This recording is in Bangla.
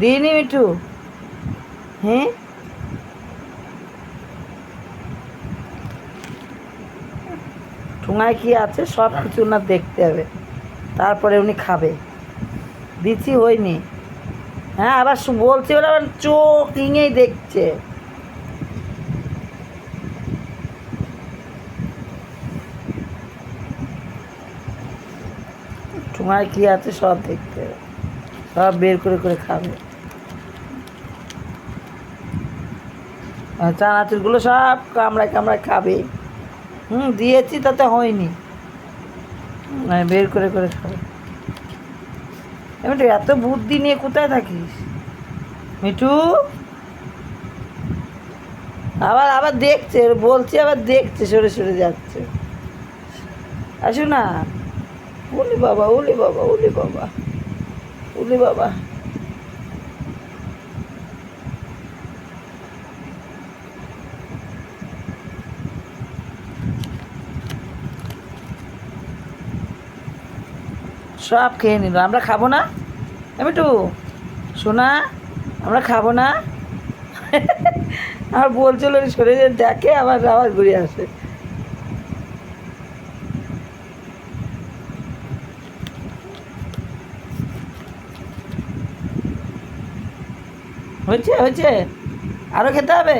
দিইনি মিঠু? হ্যাঁ, ঠোঙায় কি আছে সব কিছু না দেখতে হবে, তারপরে উনি খাবে। দিচ্ছি হয়নি। হ্যাঁ, আবার বলছি ওরা আবার চোখ ইঙেই দেখছে। ঠোঙায় কি আছে সব দেখতে হবে, সব বের করে করে খাবে। আর চানাচুরগুলো সব কামড়ায় কামড়ায় খাবে। দিয়েছি তাতে হয়নি, বের করে করে খাবে। মিঠু, এত বুদ্ধি নিয়ে কোথায় থাকিস মিঠু? আবার আবার দেখছে, বলছি আবার দেখছে, সরে সরে যাচ্ছে। আসো না। উলি বাবা, উলি বাবা, উলি বাবা, উলি বাবা। সব খেয়ে নিল, আমরা খাবো না? মিঠু শোনা, আমরা খাবো না? আর বলছিল সরে যে দেখে, আবার আবার ঘুরে আসে। হয়েছে হয়েছে, আরও খেতে হবে।